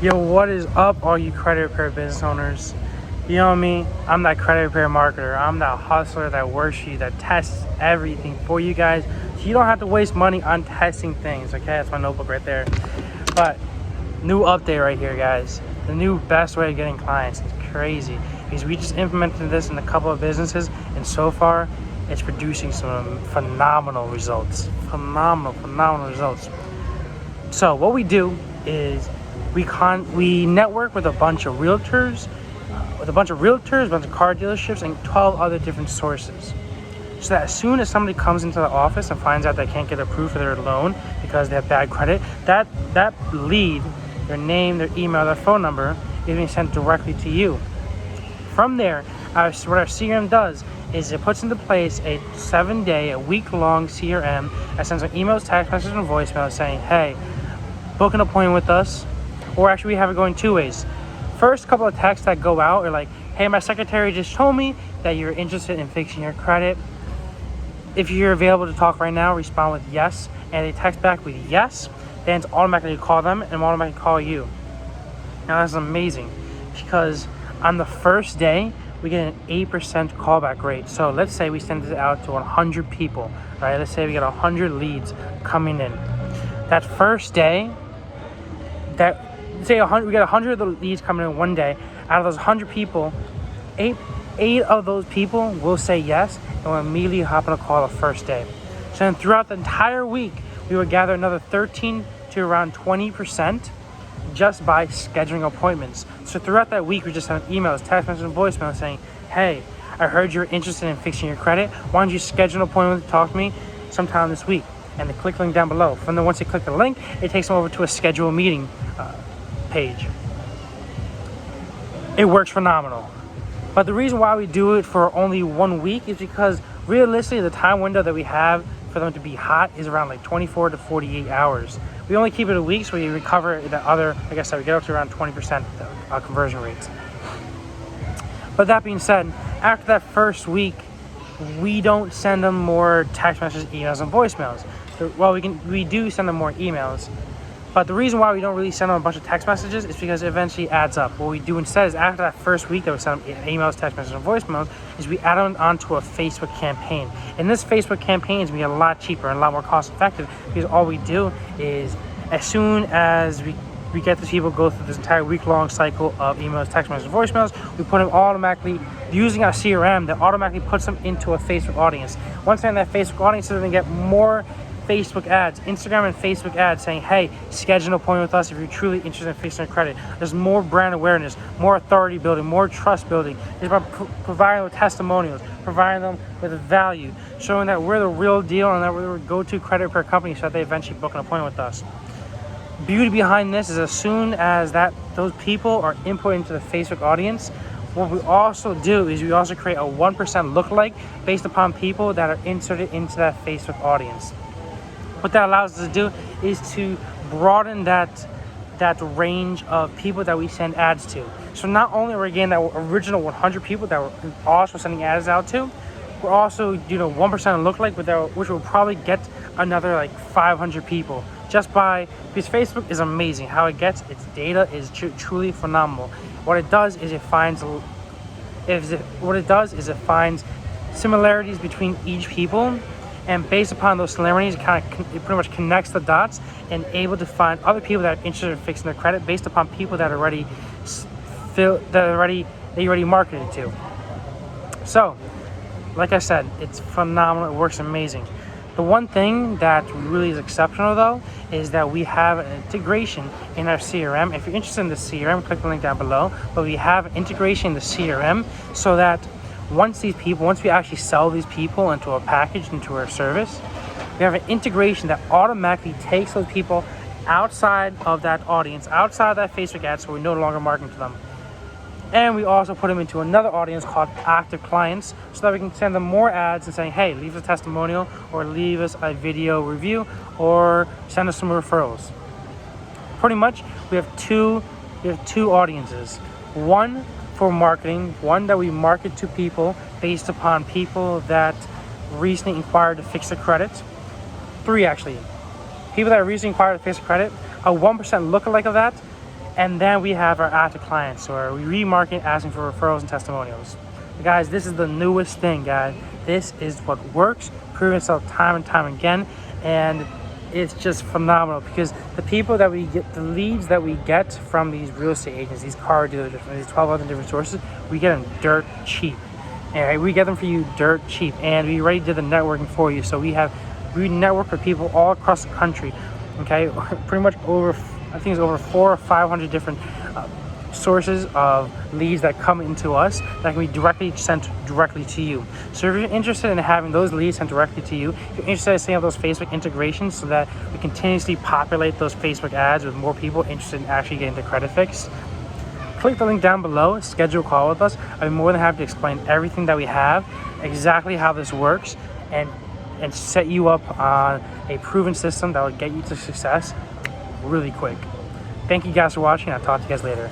Yo, what is up, all you credit repair business owners? You know me, I'm that credit repair marketer. I'm that hustler that works for you, that tests everything for you guys. So you don't have to waste money on testing things, okay? That's my notebook right there. But new update right here, guys. The new best way of getting clients. It's crazy. Because we just implemented this in a couple of businesses, and so far, it's producing some phenomenal results. Phenomenal results. So what we do is we network with a bunch of realtors, a bunch of car dealerships, and 12 other different sources. So that as soon as somebody comes into the office and finds out they can't get approved for their loan because they have bad credit, that lead, their name, their email, their phone number, is being sent directly to you. From there, what our CRM does is it puts into place a 7-day, a week-long CRM that sends an emails, text messages, and voicemail saying, hey, book an appointment with us. Or actually, we have it going two ways. First couple of texts that go out are like, hey, my secretary just told me that you're interested in fixing your credit. If you're available to talk right now, respond with yes. And they text back with yes, then it's automatically call them and automatically call you. Now that's amazing because on the first day, we get an 8% callback rate. So let's say we send it out to 100 people, right? Let's say we get 100 leads coming in. That first day, we get 100 of the leads coming in one day. Out of those 100 people, eight of those people will say yes and will immediately hop on a call the first day. So then throughout the entire week, we would gather another 13 to around 20% just by scheduling appointments. So throughout that week, we just send emails, text messages, and voicemail saying, hey, I heard you're interested in fixing your credit. Why don't you schedule an appointment to talk to me sometime this week? And they click the link down below. From there, once they click the link, it takes them over to a schedule meeting page. It works phenomenal. But the reason why we do it for only 1 week is because realistically, the time window that we have for them to be hot is around like 24 to 48 hours. We only keep it a week so we recover the other, like I said, we get up to around 20% conversion rates. But that being said, after that first week, we don't send them more text messages, emails, and voicemails. Well, we do send them more emails, but the reason why we don't really send them a bunch of text messages is because it eventually adds up. What we do instead is after that first week that we send them emails, text messages, and voicemails is we add them onto a Facebook campaign. And this Facebook campaign is going to be a lot cheaper and a lot more cost effective because all we do is as soon as we get these people go through this entire week-long cycle of emails, text messages, voicemails, we put them automatically, using our CRM, that automatically puts them into a Facebook audience. Once they're in that Facebook audience, they're going to get more Facebook ads, Instagram and Facebook ads saying, hey, schedule an appointment with us if you're truly interested in fixing your credit. There's more brand awareness, more authority building, more trust building. It's about providing them with testimonials, providing them with value, showing that we're the real deal and that we're the go-to credit repair company so that they eventually book an appointment with us. Beauty behind this is as soon as those people are input into the Facebook audience, what we also do is we also create a 1% lookalike based upon people that are inserted into that Facebook audience. What that allows us to do is to broaden that range of people that we send ads to. So not only are we getting that original 100 people that we're also sending ads out to, we're also doing a 1% lookalike, which will probably get another like 500 people just by, because Facebook is amazing. How it gets its data is truly phenomenal. What it does is it finds similarities between each people. And based upon those similarities, it pretty much connects the dots and able to find other people that are interested in fixing their credit based upon people that already marketed to. So, like I said, it's phenomenal. It works amazing. The one thing that really is exceptional, though, is that we have an integration in our CRM. If you're interested in the CRM, click the link down below. But we have an integration in the CRM so that once we actually sell these people into a package, into our service, we have an integration that automatically takes those people outside of that audience, outside of that Facebook ad, so we're no longer marketing to them. And we also put them into another audience called active clients so that we can send them more ads and saying, hey, leave us a testimonial or leave us a video review or send us some referrals. Pretty much, we have two audiences. One for marketing, one that we market to people based upon people that recently inquired to fix their credit. 3 actually. People that recently inquired to fix their credit. A 1% lookalike of that And then we have our active clients, or we remarket asking for referrals and testimonials. Guys, this is the newest thing, guys. This is what works, proven itself time and time again, and it's just phenomenal because the people that we get, the leads that we get from these real estate agents, these car dealers, from these 12 other different sources, we get them dirt cheap. Alright, we get them for you dirt cheap, and we already did the networking for you. So we network with people all across the country. Okay, pretty much I think it's over 400 or 500 different sources of leads that come into us that can be directly sent directly to you. So if you're interested in having those leads sent directly to you, if you're interested in setting up those Facebook integrations so that we continuously populate those Facebook ads with more people interested in actually getting their credit fixed, click the link down below, schedule a call with us. I'd be more than happy to explain everything that we have, exactly how this works, and set you up on a proven system that will get you to success really quick. Thank you guys for watching. I'll talk to you guys later.